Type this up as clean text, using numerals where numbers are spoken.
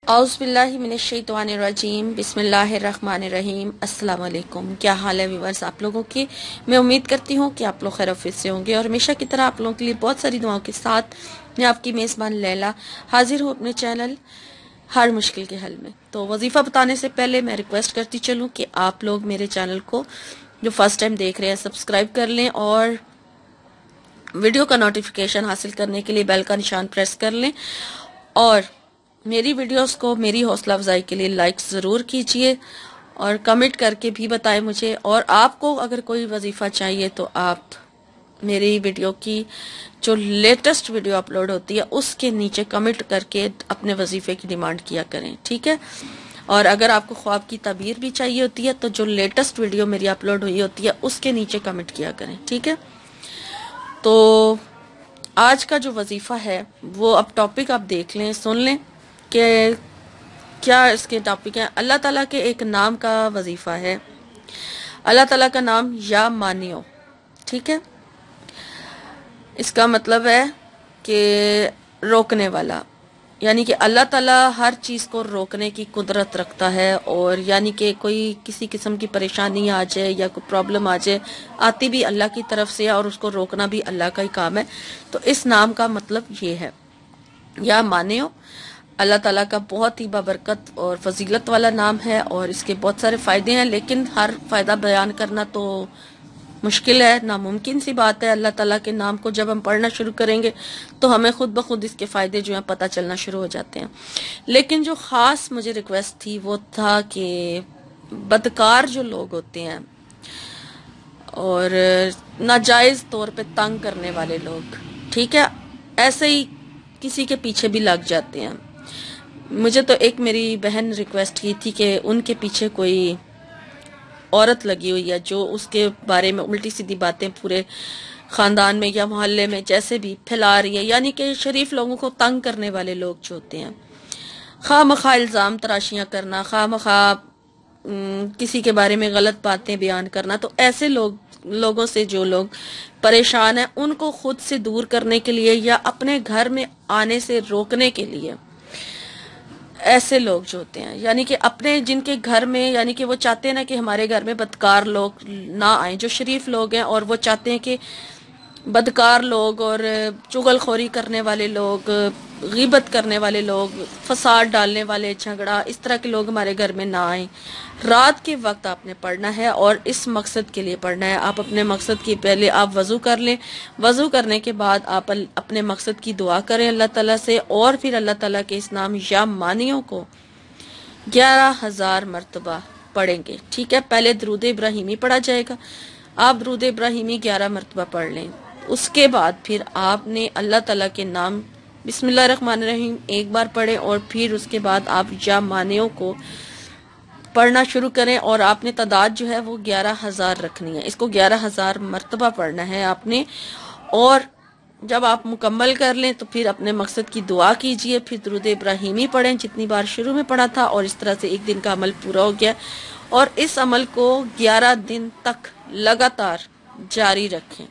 औज़ बिल्लाहि मिनश्शैतानिर्रजीम बिस्मिल्लाहिर्रहमानिर्रहीम। अस्सलाम वालेकुम। क्या हाल है व्यूअर्स आप लोगों की। मैं उम्मीद करती हूँ कि आप लोग खैर आफियत से होंगे और हमेशा की तरह आप लोगों के लिए बहुत सारी दुआओं के साथ मैं आपकी मेज़बान लैला हाजिर हूँ अपने चैनल हर मुश्किल के हल में। तो वजीफ़ा बताने से पहले मैं रिक्वेस्ट करती चलूँ कि आप लोग मेरे चैनल को जो फर्स्ट टाइम देख रहे हैं सब्सक्राइब कर लें और वीडियो का नोटिफिकेशन हासिल करने के लिए बेल का निशान प्रेस कर लें और मेरी वीडियोस को मेरी हौसला अफजाई के लिए लाइक ज़रूर कीजिए और कमेंट करके भी बताएं मुझे। और आपको अगर कोई वजीफ़ा चाहिए तो आप मेरी वीडियो की जो लेटेस्ट वीडियो अपलोड होती है उसके नीचे कमेंट करके अपने वजीफे की डिमांड किया करें, ठीक है। और अगर आपको ख्वाब की ताबीर भी चाहिए होती है तो जो लेटेस्ट वीडियो मेरी अपलोड हुई होती है उसके नीचे कमेंट किया करें, ठीक है। तो आज का जो वजीफ़ा है वो अब टॉपिक आप देख लें, सुन लें कि क्या इसके टॉपिक है। अल्लाह ताला के एक नाम का वजीफ़ा है। अल्लाह ताला का नाम या मानियो, ठीक है। इसका मतलब है कि रोकने वाला, यानी कि अल्लाह ताला हर चीज़ को रोकने की कुदरत रखता है। और यानी कि कोई किसी किस्म की परेशानी आ जाए या कोई प्रॉब्लम आ जाए, आती भी अल्लाह की तरफ से और उसको रोकना भी अल्लाह का ही काम है। तो इस नाम का मतलब ये है, या मानियो। अल्लाह ताला का बहुत ही बाबरकत और फजीलत वाला नाम है और इसके बहुत सारे फ़ायदे हैं, लेकिन हर फ़ायदा बयान करना तो मुश्किल है, नामुमकिन सी बात है। अल्लाह ताला के नाम को जब हम पढ़ना शुरू करेंगे तो हमें खुद ब खुद इसके फ़ायदे जो हैं पता चलना शुरू हो जाते हैं। लेकिन जो ख़ास मुझे रिक्वेस्ट थी वो था कि बदकार जो लोग होते हैं और नाजायज़ तौर पे तंग करने वाले लोग, ठीक है, ऐसे ही किसी के पीछे भी लग जाते हैं। मुझे तो एक मेरी बहन रिक्वेस्ट की थी कि उनके पीछे कोई औरत लगी हुई है जो उसके बारे में उल्टी सीधी बातें पूरे ख़ानदान में या मोहल्ले में जैसे भी फैला रही है, यानी कि शरीफ लोगों को तंग करने वाले लोग जो होते हैं, खामखा इल्ज़ाम तराशियाँ करना, खामखा किसी के बारे में गलत बातें बयान करना। तो ऐसे लोगों से जो लोग परेशान हैं उनको खुद से दूर करने के लिए या अपने घर में आने से रोकने के लिए, ऐसे लोग जो होते हैं यानी कि अपने जिनके घर में, यानी कि वो चाहते हैं ना कि हमारे घर में बदकार लोग ना आए, जो शरीफ लोग हैं और वो चाहते हैं कि बदकार लोग और चुगलखोरी करने वाले लोग, गीबत करने वाले लोग, फसाद डालने वाले, झगड़ा, इस तरह के लोग हमारे घर में ना आए। रात के वक्त आपने पढ़ना है और इस मकसद के लिए पढ़ना है। आप अपने मकसद की पहले आप वज़ू कर लें, वज़ू करने के बाद आप अपने मकसद की दुआ करें अल्लाह ताला से और फिर अल्लाह ताला के इस नाम या मानियों को 11,000 मरतबा पढ़ेंगे, ठीक है। पहले दरूद इब्राहिमी पढ़ा जाएगा, आप दरूद इब्राहिमी 11 मरतबा पढ़ लें। उसके बाद फिर आपने अल्लाह ताला के नाम बिस्मिल्लाहिर्रहमानिर्रहीम एक बार पढ़ें और फिर उसके बाद आप या मानियों को पढ़ना शुरू करें और आपने तादाद जो है वो 11,000 रखनी है। इसको 11,000 मरतबा पढ़ना है आपने। और जब आप मुकम्मल कर लें तो फिर अपने मकसद की दुआ कीजिए, फिर दुरूद इब्राहिमी पढ़ें जितनी बार शुरू में पढ़ा था, और इस तरह से एक दिन का अमल पूरा हो गया। और इस अमल को 11 दिन तक लगातार जारी रखें।